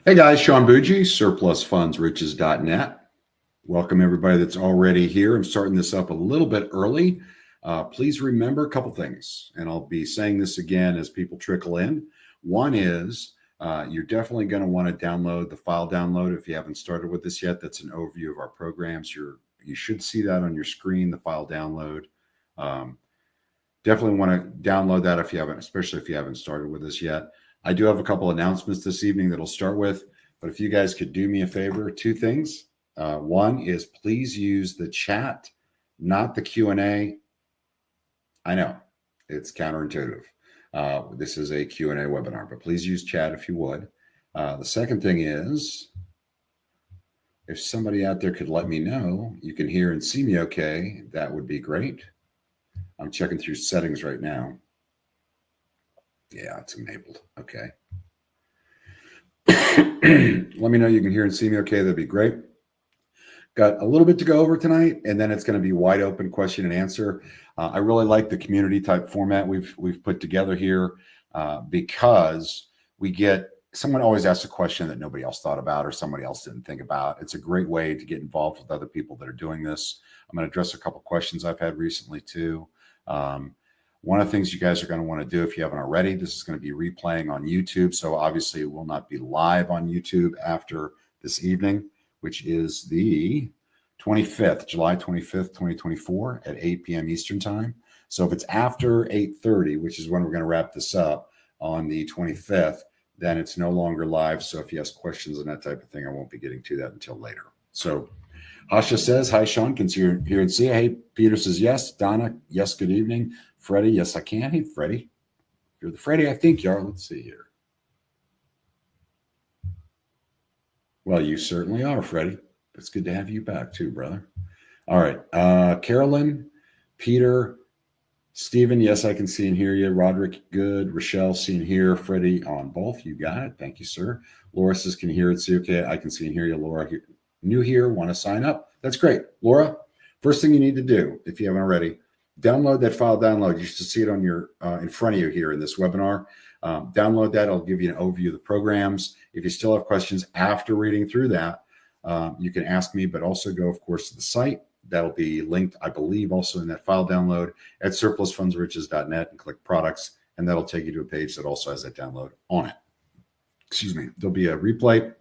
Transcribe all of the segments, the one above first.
Hey guys, Sean Bougie, surplusfundsriches.net. Welcome everybody that's already here. I'm starting this up a little bit early. Please remember a couple things, and I'll be saying this again as people trickle in. One is you're definitely going to want to download the file download if you haven't started with this yet. That's an overview of our programs. You should see that on your screen, the file download. Definitely want to download that if you haven't, especially if you haven't started with us yet. I do have a couple announcements this evening that I'll start with, but if you guys could do me a favor, two things. One is please use the chat, not the Q&A. I know it's counterintuitive. This is a Q&A webinar, but please use chat if you would. The second thing is, if somebody out there could let me know you can hear and see me okay, that would be great. I'm checking through settings right now. Yeah, it's enabled. Okay. Let me know you can hear and see me okay. That'd be great. Got a little bit to go over tonight, and then it's going to be wide open question and answer. I really like the community type format we've put together here because we get someone always asks a question that nobody else thought about or somebody else didn't think about. It's a great way to get involved with other people that are doing this. I'm going to address a couple questions I've had recently too. One of the things you guys are going to want to do, if you haven't already, this is going to be replaying on YouTube. So obviously it will not be live on YouTube after this evening, which is the 25th, July 25th, 2024 at 8 p.m. Eastern time. So if it's after 8:30, which is when we're going to wrap this up on the 25th, then it's no longer live. So if you ask questions and that type of thing, I won't be getting to that until later. So Hasha says, hi, Sean, can see you here and see. Hey, Peter says, yes. Donna, yes, good evening. Freddie, yes, I can. Hey, Freddie. You're the Freddie I think you are. Let's see here. Well, you certainly are, Freddie. It's good to have you back too, brother. All right. Carolyn, Peter, Stephen, yes, I can see and hear you. Roderick, good. Rochelle, see and hear. Freddie on both. You got it. Thank you, sir. Laura says, can you hear and see? Okay, I can see and hear you. Laura, new here, want to sign up? That's great. Laura, first thing you need to do, if you haven't already, download that file download. You should see it on your in front of you here in this webinar. Download that. It'll give you an overview of the programs. If you still have questions after reading through that, you can ask me, but also go, of course, to the site. That'll be linked, I believe, also in that file download at surplusfundsriches.net and click products, and that'll take you to a page that also has that download on it. Excuse me. There'll be a replay.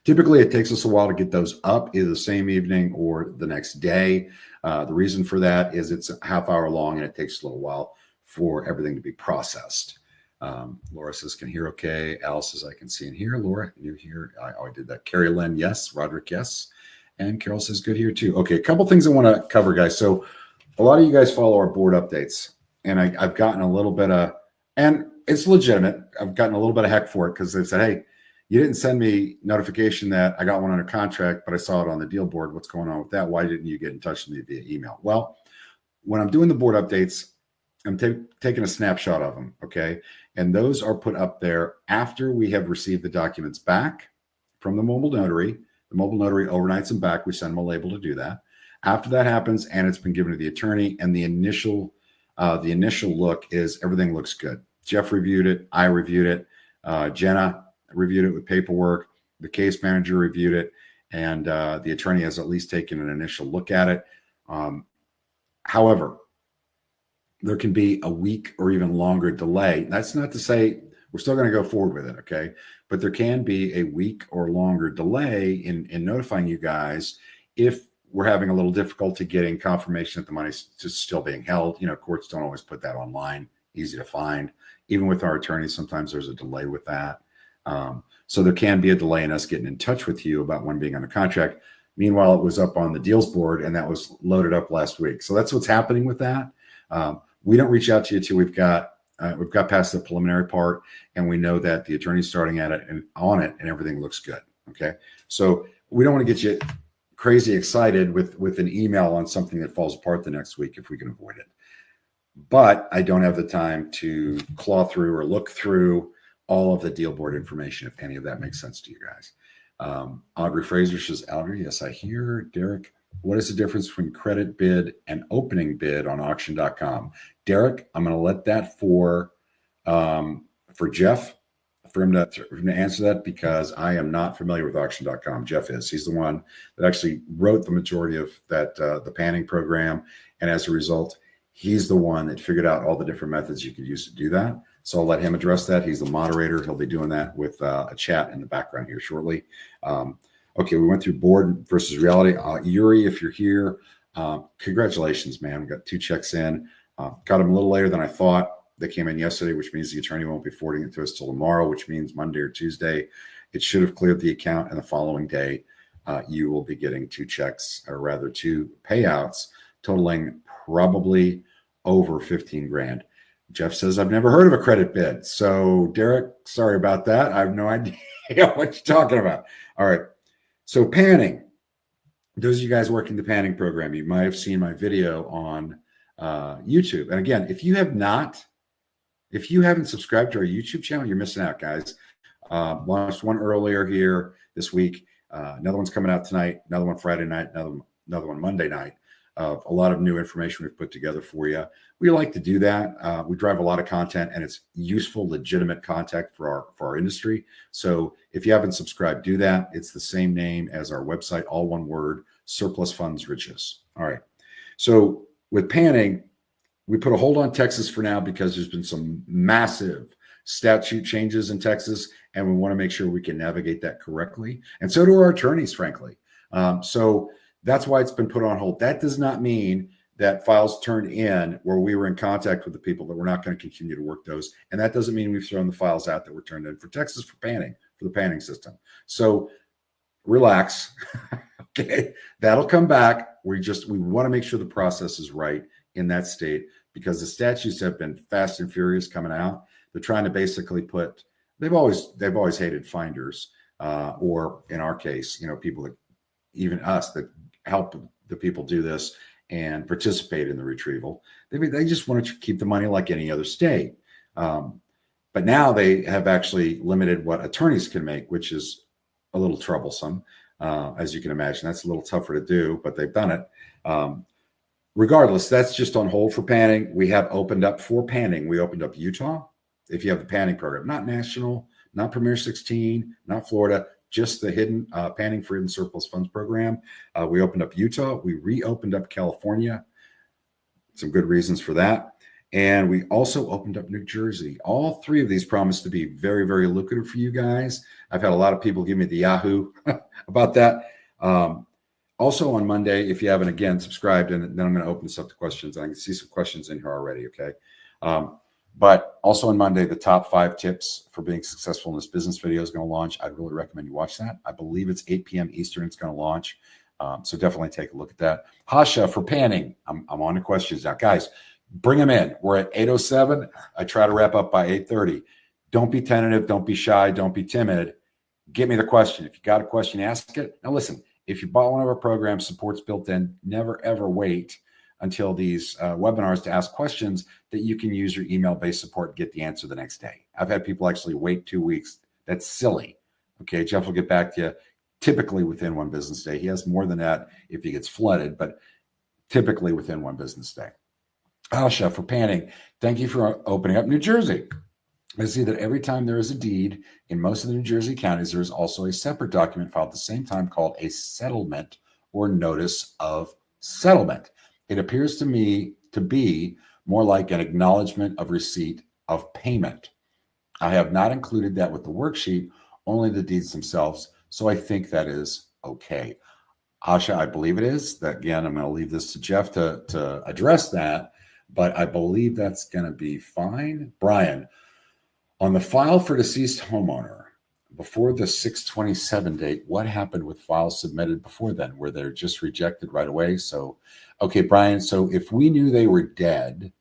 Typically, it takes us a while to get those up either the same evening or the next day. The reason for that is it's a half hour long and it takes a little while for everything to be processed. Laura says, can hear okay. Al says, I can see and hear. Laura, new here. I did that. Carrie Lynn, yes. Roderick, yes. And Carol says, good here too. Okay, a couple things I want to cover, guys. So a lot of you guys follow our board updates, and I've gotten a little bit of, and it's legitimate. I've gotten a little bit of heck for it because they've said, hey, you didn't send me notification that I got one under contract, but I saw it on the deal board. What's going on with that? Why didn't you get in touch with me via email? Well, when I'm doing the board updates, I'm taking a snapshot of them, okay? And those are put up there after we have received the documents back from the mobile notary. The mobile notary overnights them back. We send them a label to do that. After that happens and it's been given to the attorney, and the initial look is everything looks good. Jeff reviewed it. I reviewed it. Jenna reviewed it with paperwork. The case manager reviewed it, and the attorney has at least taken an initial look at it. However, there can be a week or even longer delay. That's not to say we're still going to go forward with it, okay? But there can be a week or longer delay in notifying you guys if we're having a little difficulty getting confirmation that the money's just still being held. You know, courts don't always put that online, easy to find. Even with our attorneys, sometimes there's a delay with that. So there can be a delay in us getting in touch with you about when being under contract. Meanwhile, it was up on the deals board and that was loaded up last week. So that's what's happening with that. We don't reach out to you till we've got past the preliminary part and we know that the attorney's starting at it and on it and everything looks good. Okay. So we don't want to get you crazy excited with an email on something that falls apart the next week if we can avoid it. But I don't have the time to claw through or look through all of the deal board information, if any of that makes sense to you guys. Audrey Fraser says, Audrey, yes, I hear. Derek, what is the difference between credit bid and opening bid on auction.com? Derek, I'm going to let that for Jeff for him to answer that because I am not familiar with auction.com. Jeff is. He's the one that actually wrote the majority of that, the panning program. And as a result, he's the one that figured out all the different methods you could use to do that. So I'll let him address that. He's the moderator. He'll be doing that with a chat in the background here shortly. Okay, we went through board versus reality. Yuri, if you're here, congratulations, man. We got 2 checks in. Got them a little later than I thought. They came in yesterday, which means the attorney won't be forwarding it to us till tomorrow, which means Monday or Tuesday. It should have cleared the account, and the following day, you will be getting 2 checks, or rather 2 payouts, totaling probably over 15 grand. Jeff says, I've never heard of a credit bid. So, Derek, sorry about that. I have no idea what you're talking about. All right. So, panning. Those of you guys working the panning program, you might have seen my video on YouTube. And again, if you haven't subscribed to our YouTube channel, you're missing out, guys. Launched one earlier here this week. Another one's coming out tonight. Another one Friday night. Another one Monday night. A lot of new information we've put together for you. We like to do that. We drive a lot of content, and it's useful, legitimate content for our industry. So if you haven't subscribed, do that. It's the same name as our website, all one word, Surplus Funds Riches. All right. So with panning, we put a hold on Texas for now because there's been some massive statute changes in Texas, and we want to make sure we can navigate that correctly. And so do our attorneys, frankly. So that's why it's been put on hold. That does not mean that files turned in where we were in contact with the people that we're not going to continue to work those. And that doesn't mean we've thrown the files out that were turned in for Texas for panning, for the panning system. So relax. Okay. That'll come back. We want to make sure the process is right in that state because the statutes have been fast and furious coming out. They're trying to basically they've always hated finders, or in our case, people that, even us, that help the people do this and participate in the retrieval. They just want to keep the money like any other state. But now they have actually limited what attorneys can make, which is a little troublesome. As you can imagine, that's a little tougher to do, but they've done it. Regardless, that's just on hold for panning. We have opened up for panning. We opened up Utah. If you have the panning program, not national, not Premier 16, not Florida, just the hidden panning for hidden surplus funds program. We opened up Utah. We reopened up California. Some good reasons for that. And we also opened up New Jersey. All 3 of these promise to be very, very lucrative for you guys. I've had a lot of people give me the Yahoo about that. Also on Monday, if you haven't, again, subscribed, and then I'm going to open this up to questions. And I can see some questions in here already, okay? But also on Monday, the top 5 tips for being successful in this business video is going to launch. I'd really recommend you watch that. I believe it's 8 p.m. Eastern. It's going to launch. So definitely take a look at that. Hasha for panning. I'm on to questions now. Guys, bring them in. We're at 8:07. I try to wrap up by 8:30. Don't be tentative. Don't be shy. Don't be timid. Get me the question. If you got a question, ask it. Now listen, if you bought one of our programs, support's built in. Never, ever wait until these webinars to ask questions that you can use your email-based support and get the answer the next day. I've had people actually wait 2 weeks. That's silly. Okay, Jeff will get back to you typically within 1 business day. He has more than that if he gets flooded, but typically within 1 business day. Alsha for panning. Thank you for opening up New Jersey. I see that every time there is a deed in most of the New Jersey counties, there is also a separate document filed at the same time called a settlement or notice of settlement. It appears to me to be more like an acknowledgement of receipt of payment. I have not included that with the worksheet, only the deeds themselves. So I think that is okay. Asha, I believe it is. That again, I'm going to leave this to Jeff to address that, but I believe that's going to be fine. Brian, on the file for deceased homeowner, before the 6/27 date, what happened with files submitted before then? Were they just rejected right away? So, okay, Brian, so if we knew they were dead,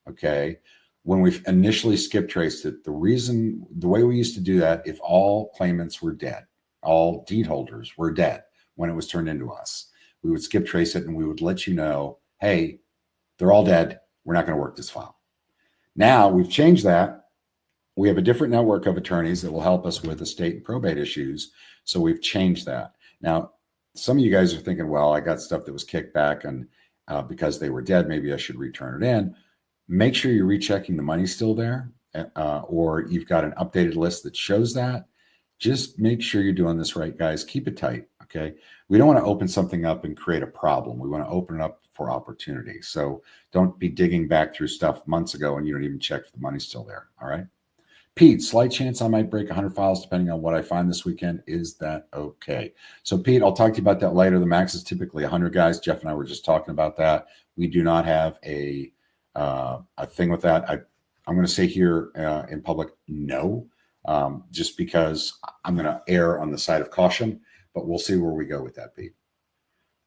okay, when we initially skip traced it, the way we used to do that, if all claimants were dead, all deed holders were dead when it was turned into us, we would skip trace it and we would let you know, hey, they're all dead. We're not going to work this file. Now we've changed that. We have a different network of attorneys that will help us with estate and probate issues. So we've changed that. Now, some of you guys are thinking, well, I got stuff that was kicked back and because they were dead, maybe I should return it in. Make sure you're rechecking the money's still there. or you've got an updated list that shows that, just make sure you're doing this right, guys. Keep it tight, okay? We don't want to open something up and create a problem. We want to open it up for opportunity. So don't be digging back through stuff months ago and you don't even check if the money's still there, all right? Pete, slight chance I might break 100 files depending on what I find this weekend. Is that okay? So, Pete, I'll talk to you about that later. The max is typically 100 guys. Jeff and I were just talking about that. We do not have a thing with that. I'm going to say here in public, no, just because I'm going to err on the side of caution, but we'll see where we go with that, Pete.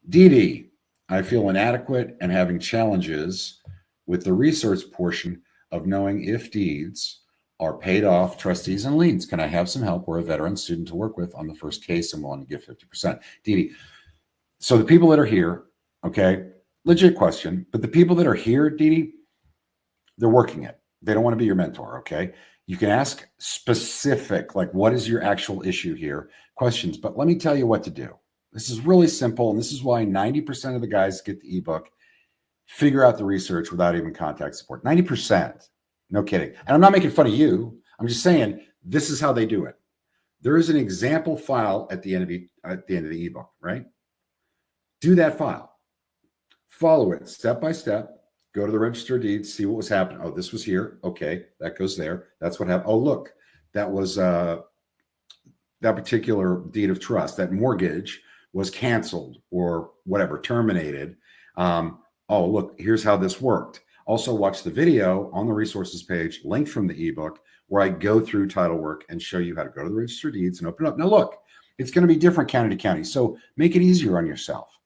Dee, I feel inadequate and having challenges with the research portion of knowing if deeds are paid off, trustees, and liens. Can I have some help or a veteran student to work with on the first case and willing to give 50%? Dee, so the people that are here, okay, legit question, but the people that are here, Dee, they're working it. They don't want to be your mentor, okay? You can ask specific, like what is your actual issue here, questions, but let me tell you what to do. This is really simple, and this is why 90% of the guys get the ebook figure out the research without even contact support. 90%. No kidding. And I'm not making fun of you. I'm just saying this is how they do it. There is an example file at the end of the ebook, right? Do that file. Follow it step by step. Go to the register of deeds, see what was happening. Oh, this was here. Okay, that goes there. That's what happened. Oh, look, that was that particular deed of trust. That mortgage was canceled or whatever, terminated. Oh, look, here's how this worked. Also, watch the video on the resources page, linked from the ebook, where I go through title work and show you how to go to the register of deeds and open it up. Now, look, it's going to be different county to county, so make it easier on yourself.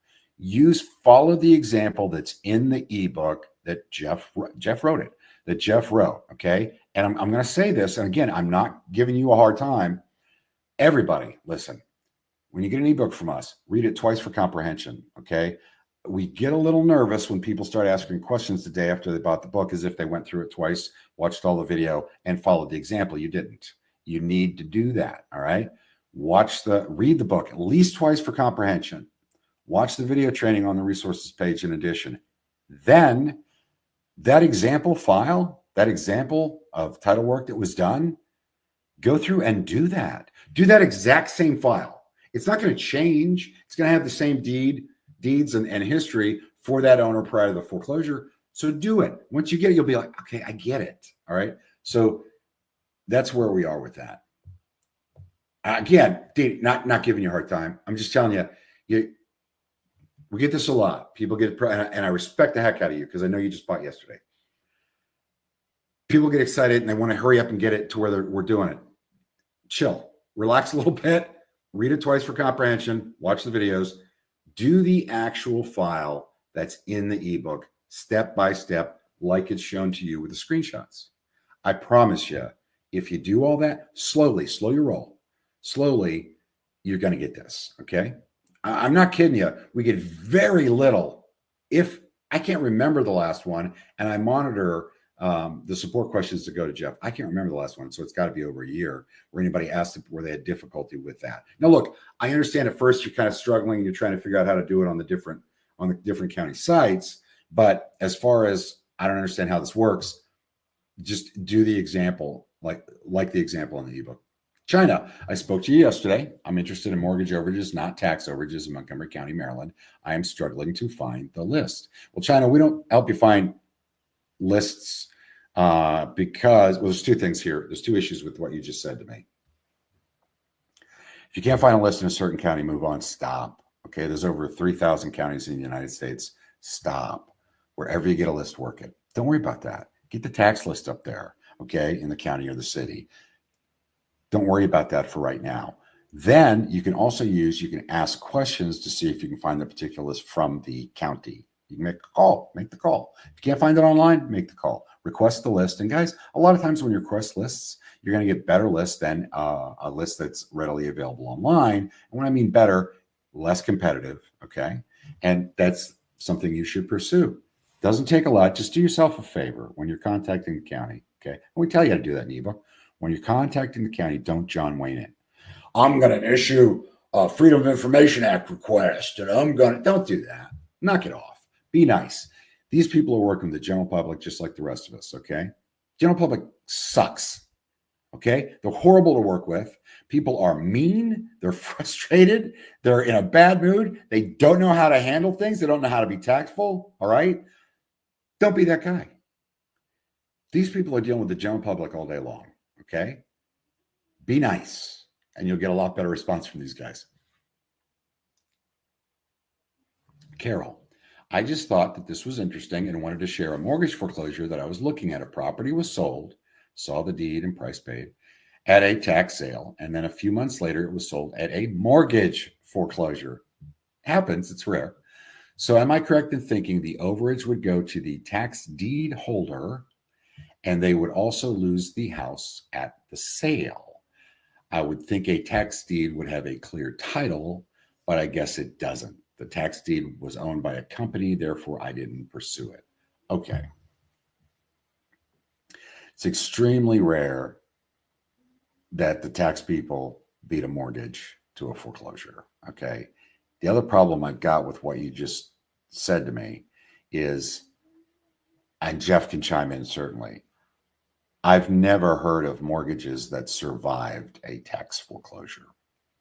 Follow the example that's in the ebook that Jeff wrote it, that Jeff wrote, okay? And I'm going to say this, and again, I'm not giving you a hard time. Everybody, listen, when you get an ebook from us, read it twice for comprehension, okay? We get a little nervous when people start asking questions the day after they bought the book as if they went through it twice, watched all the video, and followed the example. You didn't. You need to do that, all right? Read the book at least twice for comprehension. Watch the video training on the resources page in addition. Then that example file, that example of title work that was done, go through and do that. Do that exact same file. It's not going to change. It's going to have the same deeds and history for that owner prior to the foreclosure. So do it. Once you get it, you'll be like, okay, I get it. All right. So that's where we are with that. Again, not giving you a hard time. I'm just telling you, we get this a lot. People get, and I respect the heck out of you because I know you just bought yesterday. People get excited and they want to hurry up and get it to where we're doing it. Chill, relax a little bit, read it twice for comprehension, watch the videos, do the actual file that's in the ebook step by step, like it's shown to you with the screenshots. I promise you, if you do all that slowly, slow your roll, slowly, you're going to get this. Okay. I'm not kidding you. We get very little. If I can't remember the last one, and I monitor the support questions to go to Jeff, I can't remember the last one, so it's got to be over a year where anybody asked where they had difficulty with that. Now, look, I understand at first you're kind of struggling. You're trying to figure out how to do it on the different county sites, but as far as I don't understand how this works, just do the example like the example in the ebook. China, I spoke to you yesterday. I'm interested in mortgage overages, not tax overages in Montgomery County, Maryland. I am struggling to find the list. Well, China, we don't help you find lists because, well, there's two things here. There's two issues with what you just said to me. If you can't find a list in a certain county, move on. Stop. Okay, there's over 3,000 counties in the United States. Stop. Wherever you get a list, work it. Don't worry about that. Get the tax list up there, okay, in the county or the city. Don't worry about that for right now. Then you can ask questions to see if you can find the particular list from the county. You can make the call. If you can't find it online, make the call. Request the list. And guys, a lot of times when you request lists, you're going to get better lists than a list that's readily available online. And when I mean better, less competitive, okay? And that's something you should pursue. Doesn't take a lot. Just do yourself a favor when you're contacting the county, okay? And we tell you how to do that in the ebook. When you're contacting the county, don't John Wayne it. I'm going to issue a Freedom of Information Act request, and don't do that. Knock it off. Be nice. These people are working with the general public just like the rest of us, okay? General public sucks. Okay. They're horrible to work with. People are mean. They're frustrated. They're in a bad mood. They don't know how to handle things. They don't know how to be tactful. All right. Don't be that guy. These people are dealing with the general public all day long. Okay. Be nice, and you'll get a lot better response from these guys. Carol, I just thought that this was interesting and wanted to share a mortgage foreclosure that I was looking at. A property was sold, saw the deed and price paid at a tax sale. And then a few months later, it was sold at a mortgage foreclosure. Happens, it's rare. So am I correct in thinking the overage would go to the tax deed holder and they would also lose the house at the sale? I would think a tax deed would have a clear title, but I guess it doesn't. The tax deed was owned by a company, therefore I didn't pursue it. Okay. It's extremely rare that the tax people beat a mortgage to a foreclosure. Okay. The other problem I've got with what you just said to me is, and Jeff can chime in certainly, I've never heard of mortgages that survived a tax foreclosure.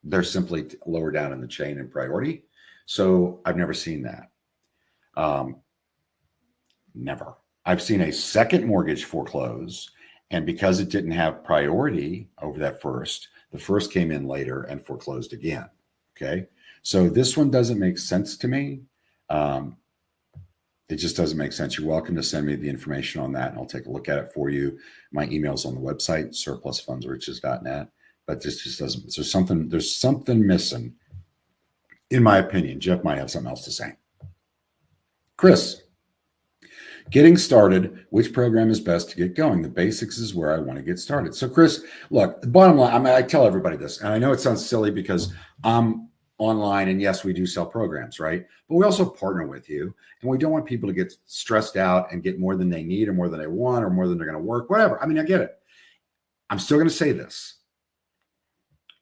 They're simply lower down in the chain in priority. So I've never seen that. Never. I've seen a second mortgage foreclose, and because it didn't have priority over that first, the first came in later and foreclosed again. Okay. So this one doesn't make sense to me. It just doesn't make sense. You're welcome to send me the information on that, and I'll take a look at it for you. My email's on the website, surplusfundsriches.net. But this just doesn't. There's something missing, in my opinion. Jeff might have something else to say. Chris, getting started, which program is best to get going? The basics is where I want to get started. So, Chris, look, the bottom line, I tell everybody this, and I know it sounds silly because I'm online, and yes, we do sell programs, right? But we also partner with you, and we don't want people to get stressed out and get more than they need or more than they want or more than they're going to work, whatever. I mean, I get it. I'm still going to say this.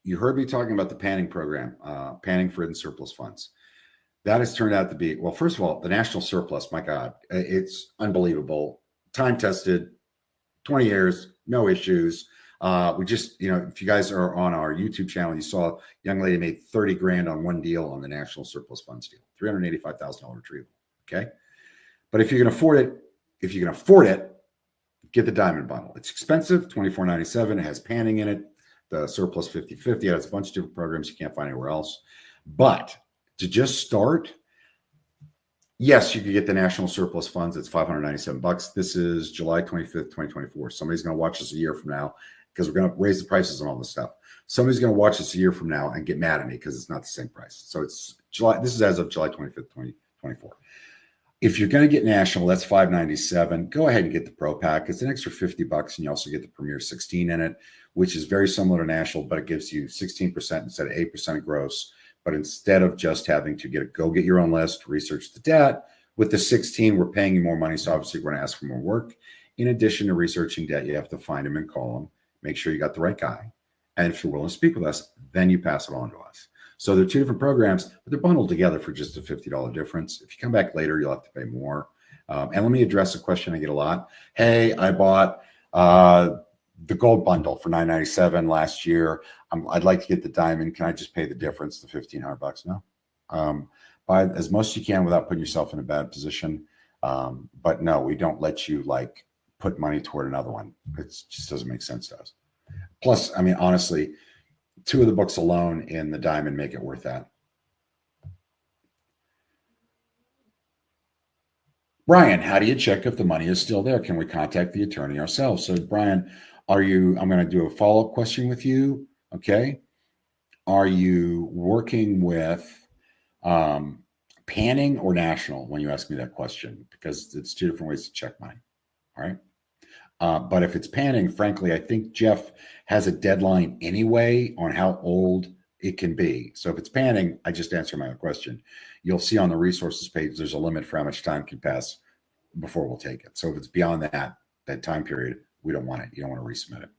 You heard me talking about the panning program, panning for hidden surplus funds. That has turned out to be, well, first of all, the national surplus, my God, it's unbelievable. Time tested, 20 years, no issues. We just, if you guys are on our YouTube channel, you saw a young lady made 30 grand on one deal on the national surplus funds deal, $385,000 retrieval. Okay. But if you can afford it, get the diamond bundle. It's expensive, $24.97. It has panning in it. The surplus 50/50. It has a bunch of different programs you can't find anywhere else. But to just start, yes, you could get the national surplus funds. It's $597. This is July 25th, 2024. Somebody's going to watch this a year from now because we're going to raise the prices on all this stuff. Somebody's going to watch this a year from now and get mad at me because it's not the same price. So it's July. This is as of July 25th, 2024. If you're going to get national, that's $597. Go ahead and get the Pro Pack. It's an extra $50, and you also get the Premier 16 in it, which is very similar to national, but it gives you 16% instead of 8% gross. But instead of just having to go get your own list, research the debt, with the 16, we're paying you more money. So obviously we're going to ask for more work. In addition to researching debt, you have to find them and call them, make sure you got the right guy. And if you're willing to speak with us, then you pass it on to us. So they're two different programs, but they're bundled together for just a $50 difference. If you come back later, you'll have to pay more. And let me address a question I get a lot. Hey, I bought the gold bundle for $997 last year. I'd like to get the diamond. Can I just pay the difference, the $1,500? No. Buy as much as you can without putting yourself in a bad position. But no, we don't let you put money toward another one. It just doesn't make sense to us. Plus, I mean, honestly, 2 of the books alone in the diamond make it worth that. Brian, how do you check if the money is still there? Can we contact the attorney ourselves? So, Brian, I'm going to do a follow-up question with you. Okay. Are you working with panning or national when you ask me that question? Because it's 2 different ways to check money. All right. But if it's panning, frankly, I think Jeff has a deadline anyway on how old it can be. So if it's panning, I just answer my own question. You'll see on the resources page, there's a limit for how much time can pass before we'll take it. So if it's beyond that time period, we don't want it. You don't want to resubmit it.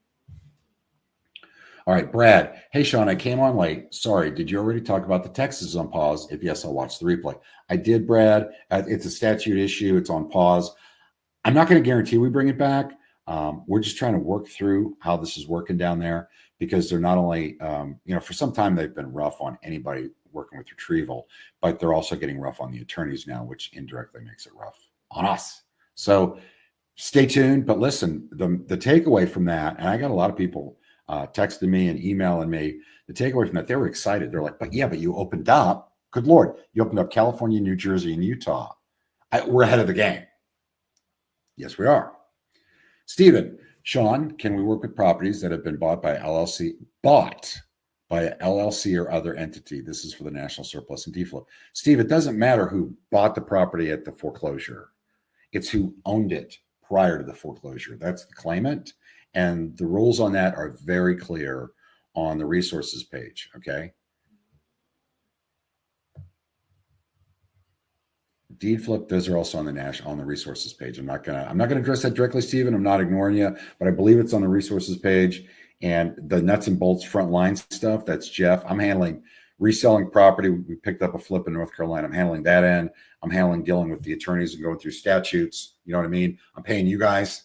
All right, Brad. Hey, Sean, I came on late. Sorry. Did you already talk about the text is on pause? If yes, I'll watch the replay. I did, Brad. It's a statute issue. It's on pause. I'm not going to guarantee we bring it back. We're just trying to work through how this is working down there because they're not only, for some time they've been rough on anybody working with retrieval, but they're also getting rough on the attorneys now, which indirectly makes it rough on us. So stay tuned. But listen, the takeaway from that, and I got a lot of people texting me and emailing me, the takeaway from that, they were excited. They're like, but you opened up, good Lord, you opened up California, New Jersey, and Utah. We're ahead of the game. Yes, we are. Stephen, Sean, can we work with properties that have been bought by LLC or other entity? This is for the national surplus and defloat. Steve, it doesn't matter who bought the property at the foreclosure. It's who owned it prior to the foreclosure. That's the claimant. And the rules on that are very clear on the resources page. Okay. Deed flip, those are also on the resources page. I'm not gonna address that directly, Stephen. I'm not ignoring you, but I believe it's on the resources page. And the nuts and bolts front line stuff, that's Jeff. I'm handling reselling property. We picked up a flip in North Carolina. I'm handling that end. I'm handling dealing with the attorneys and going through statutes. You know what I mean? I'm paying you guys.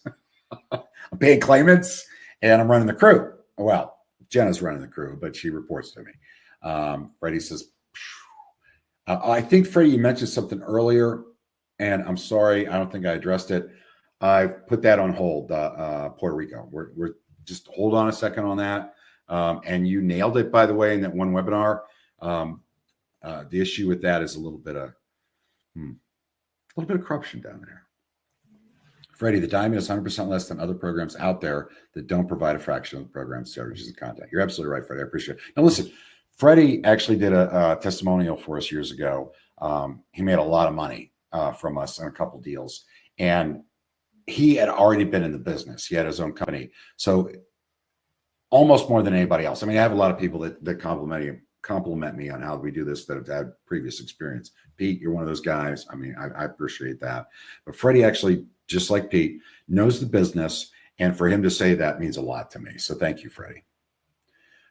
I'm paying claimants, and I'm running the crew. Well, Jenna's running the crew, but she reports to me. Freddie says, I think, Freddie, you mentioned something earlier, and I'm sorry, I don't think I addressed it. I've put that on hold, Puerto Rico. We're just hold on a second on that. And you nailed it, by the way, in that one webinar. The issue with that is a little bit of corruption down there. Freddie, the diamond is 100% less than other programs out there that don't provide a fraction of the program's strategies and content. You're absolutely right, Freddie. I appreciate it. Now, listen, Freddie actually did a testimonial for us years ago. He made a lot of money from us on a couple deals, and he had already been in the business. He had his own company, so almost more than anybody else. I mean, I have a lot of people that compliment me on how we do this that have had previous experience. Pete, you're one of those guys. I mean, I appreciate that. But Freddie actually, just like Pete, knows the business, and for him to say that means a lot to me. So thank you, Freddie.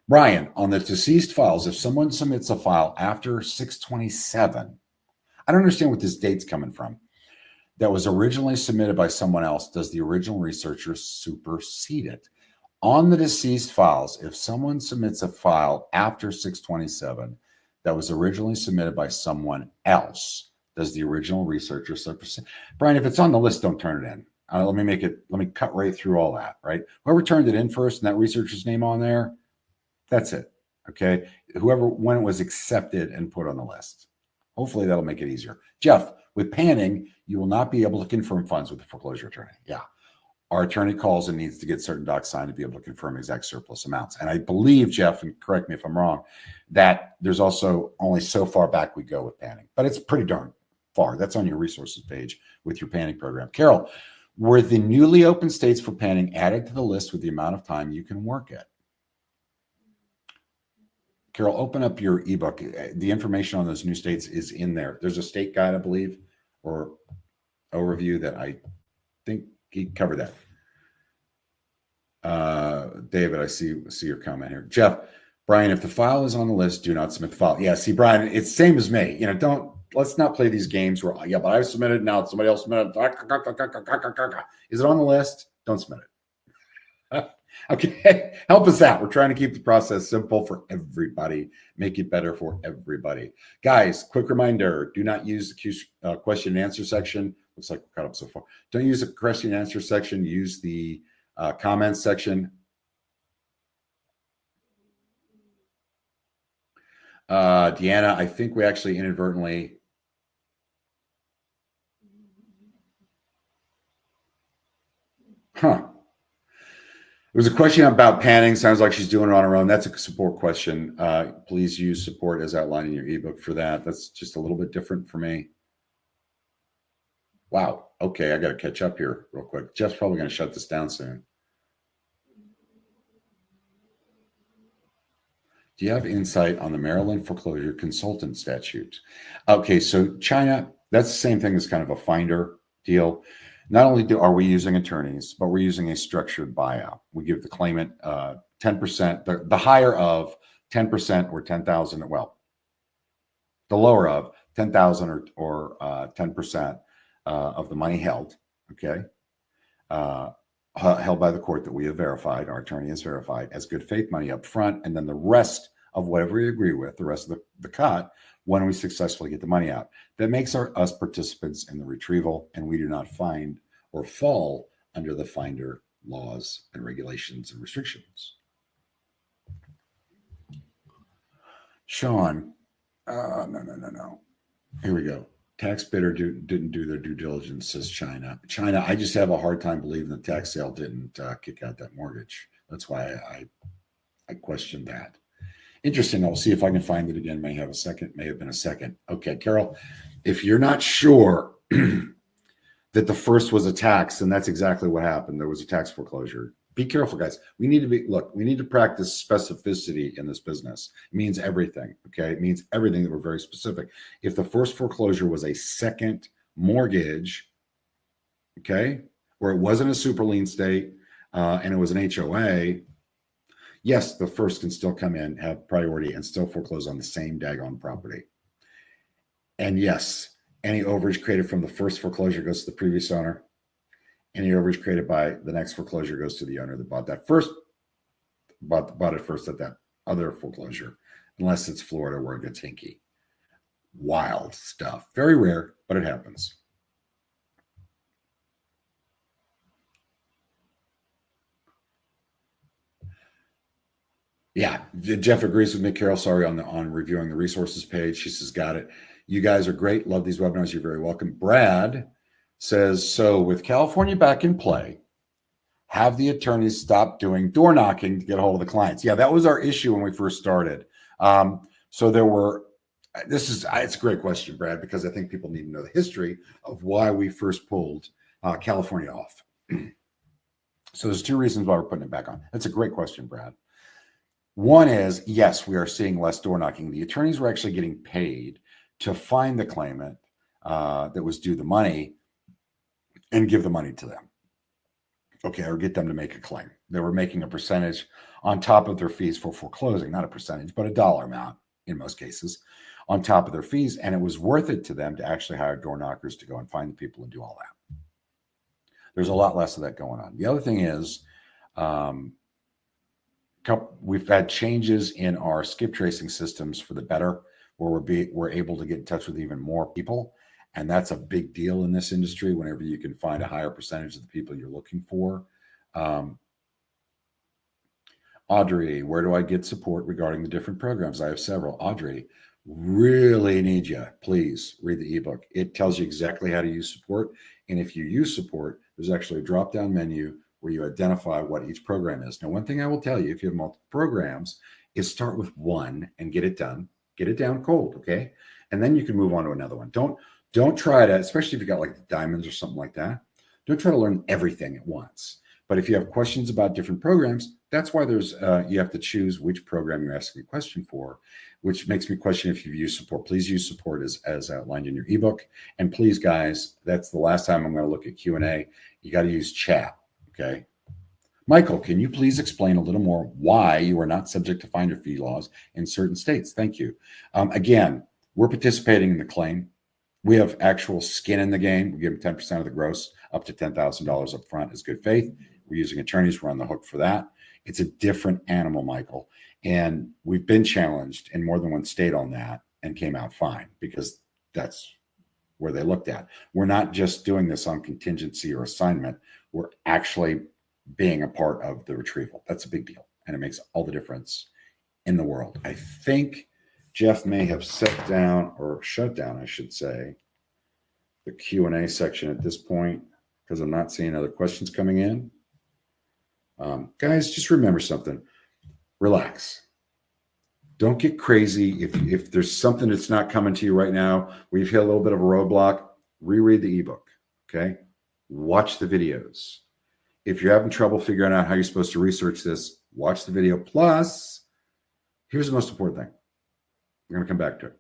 Brian, on the deceased files, if someone submits a file after 6/27, I don't understand what this date's coming from, that was originally submitted by someone else, does the original researcher supersede it? On the deceased files, if someone submits a file after 6/27 that was originally submitted by someone else, does the original researcher supersede? Brian, if it's on the list, don't turn it in. Let me cut right through all that, right? Whoever turned it in first and that researcher's name on there, that's it. Okay. Whoever, when it was accepted and put on the list. Hopefully that'll make it easier. Jeff, with panning, you will not be able to confirm funds with the foreclosure attorney. Yeah. Our attorney calls and needs to get certain docs signed to be able to confirm exact surplus amounts. And I believe, Jeff, and correct me if I'm wrong, that there's also only so far back we go with panning, but it's pretty darn far. That's on your resources page with your panning program. Carol, were the newly open states for panning added to the list with the amount of time you can work it? Carol, open up your ebook. The information on those new states is in there. There's a state guide, I believe, or overview that I think he covered that. David, I see your comment here. Jeff, Brian, if the file is on the list, do not submit the file. Yeah, see, Brian, it's same as me. Let's not play these games where, but I submitted, now somebody else submitted. Is it on the list? Don't submit it. Okay, help us out. We're trying to keep the process simple for everybody, make it better for everybody. Guys, quick reminder, do not use the question and answer section. Looks like we're caught up so far. Don't use the question and answer section. Use the comments section. Deanna, I think we actually inadvertently. It was a question about panning. Sounds like she's doing it on her own. That's a support question. Please use support as outlined in your ebook for that. That's just a little bit different for me. Wow. Okay, I got to catch up here real quick. Jeff's probably going to shut this down soon. Do you have insight on the Maryland foreclosure consultant statute? Okay, so China, that's the same thing as kind of a finder deal. Not only are we using attorneys, but we're using a structured buyout. We give the claimant 10%, the higher of 10% or 10,000. Well, the lower of 10,000 or 10% of the money held. Okay, held by the court that we have verified, our attorney has verified, as good faith money up front, and then the rest of whatever we agree with, the rest of the cut, when we successfully get the money out. That makes us participants in the retrieval, and we do not find or fall under the finder laws and regulations and restrictions. Sean, no. Here we go. Tax bidder didn't do their due diligence, says China. China, I just have a hard time believing the tax sale didn't kick out that mortgage. That's why I question that. Interesting. I'll see if I can find it again. May have been a second. Okay, Carol, if you're not sure that the first was a tax, then that's exactly what happened. There was a tax foreclosure. Be careful, guys. We need to practice specificity in this business. It means everything. Okay. It means everything that we're very specific. If the first foreclosure was a second mortgage, okay, where it wasn't a super lien state and it was an HOA, yes, the first can still come in, have priority, and still foreclose on the same daggone property. And yes, any overage created from the first foreclosure goes to the previous owner. Any overage created by the next foreclosure goes to the owner that bought it first at that other foreclosure, unless it's Florida where it gets hinky. Wild stuff. Very rare, but it happens. Yeah, Jeff agrees with me, Carol. Sorry on reviewing the resources page. She says, got it. You guys are great. Love these webinars. You're very welcome. Brad says, so with California back in play, have the attorneys stop doing door knocking to get a hold of the clients. Yeah, that was our issue when we first started. So there were, it's a great question, Brad, because I think people need to know the history of why we first pulled California off. So there's two reasons why we're putting it back on. That's a great question, Brad. One is, yes, we are seeing less door knocking. The attorneys were actually getting paid to find the claimant that was due the money and give the money to them. Okay, or get them to make a claim. They were making a percentage on top of their fees for foreclosing, not a percentage, but a dollar amount in most cases on top of their fees. And it was worth it to them to actually hire door knockers to go and find the people and do all that. There's a lot less of that going on. The other thing is, we've had changes in our skip tracing systems for the better, where we're able to get in touch with even more people. And that's a big deal in this industry whenever you can find a higher percentage of the people you're looking for. Audrey, where do I get support regarding the different programs? I have several. Audrey, really need you. Please read the ebook. It tells you exactly how to use support. And if you use support, there's actually a drop-down menu where you identify what each program is. Now, one thing I will tell you, if you have multiple programs, is start with one and get it done. Get it down cold, okay? And then you can move on to another one. Don't try to, especially if you got like the diamonds or something like that, don't try to learn everything at once. But if you have questions about different programs, that's why there's you have to choose which program you're asking a question for, which makes me question if you've used support. Please use support as outlined in your ebook. And please, guys, that's the last time I'm going to look at Q&A. You got to use chat, okay? Michael, can you please explain a little more why you are not subject to finder fee laws in certain states? Thank you. Again, we're participating in the claim. We have actual skin in the game. We give them 10% of the gross, up to $10,000 up front as good faith. We're using attorneys. We're on the hook for that. It's a different animal, Michael. And we've been challenged in more than one state on that and came out fine because that's where they looked at. We're not just doing this on contingency or assignment. We're actually being a part of the retrieval. That's a big deal. And it makes all the difference in the world. I think Jeff may have set down or shut down, I should say, the Q&A section at this point because I'm not seeing other questions coming in. Guys, just remember something. Relax. Don't get crazy. If there's something that's not coming to you right now, we've hit a little bit of a roadblock, reread the ebook, okay? Watch the videos. If you're having trouble figuring out how you're supposed to research this, watch the video. Plus, here's the most important thing. We're going to come back to it.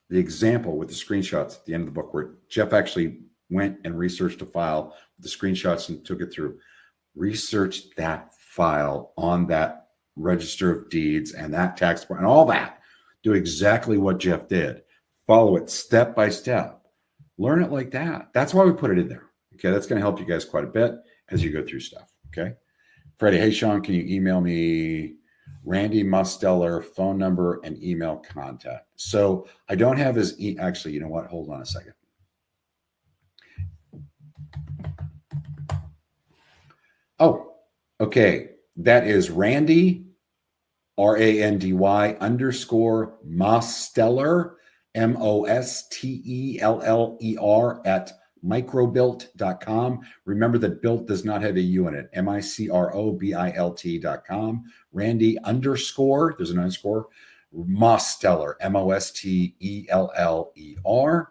The example with the screenshots at the end of the book where Jeff actually went and researched a file with the screenshots and took it through. Research that file on that register of deeds and that tax and all that. Do exactly what Jeff did. Follow it step by step. Learn it like that. That's why we put it in there. Okay, that's going to help you guys quite a bit. as you go through stuff. Okay. Freddie, hey, Sean, can you email me Randy Musteller phone number and email contact? So I don't have his actually, you know what? Hold on a second. Oh, okay. That is Randy, RANDY _ Mosteller, MOSTELLER at microbilt.com. Remember that built does not have a U in it. MICROBILT.com. Randy _ there's an underscore, Mosteller, MOSTELLER.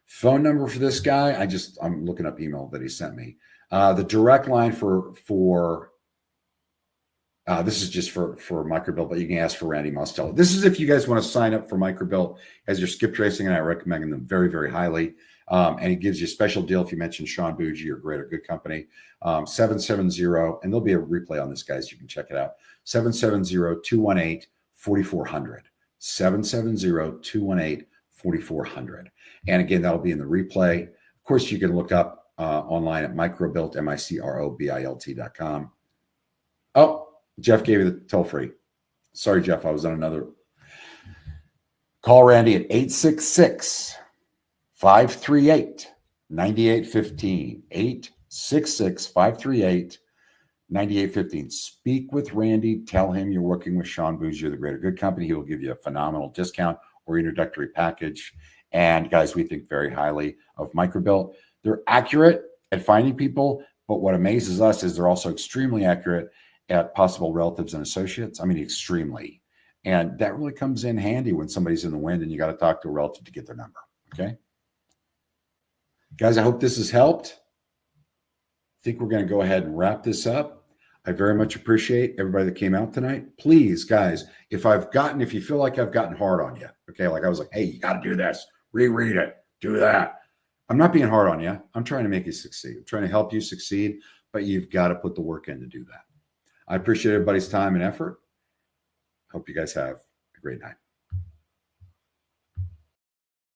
Phone number for this guy, I'm looking up email that he sent me. The direct line for this is just for Microbilt, but you can ask for Randy Mosteller. This is if you guys want to sign up for Microbilt as your skip tracing, and I recommend them very, very highly. And it gives you a special deal if you mention Sean Bougie or Greater Good Company. 770, and there'll be a replay on this, guys. You can check it out. 770-218-4400. 770-218-4400. And again, that'll be in the replay. Of course, you can look up online at Microbilt, MICROBILT.com. Oh, Jeff gave you the toll free. Sorry, Jeff, I was on another. Call Randy at 866-538-9815. 866-538-9815. Speak with Randy. Tell him you're working with Sean Bougie, the Greater Good Company. He will give you a phenomenal discount or introductory package. And guys, we think very highly of Microbilt. They're accurate at finding people, but what amazes us is they're also extremely accurate at possible relatives and associates. I mean, extremely. And that really comes in handy when somebody's in the wind and you got to talk to a relative to get their number. Okay. Guys, I hope this has helped. I think we're going to go ahead and wrap this up. I very much appreciate everybody that came out tonight. Please, guys, if you feel like I've gotten hard on you, okay, like I was like, hey, you got to do this, reread it, do that. I'm not being hard on you. I'm trying to make you succeed. I'm trying to help you succeed, but you've got to put the work in to do that. I appreciate everybody's time and effort. Hope you guys have a great night.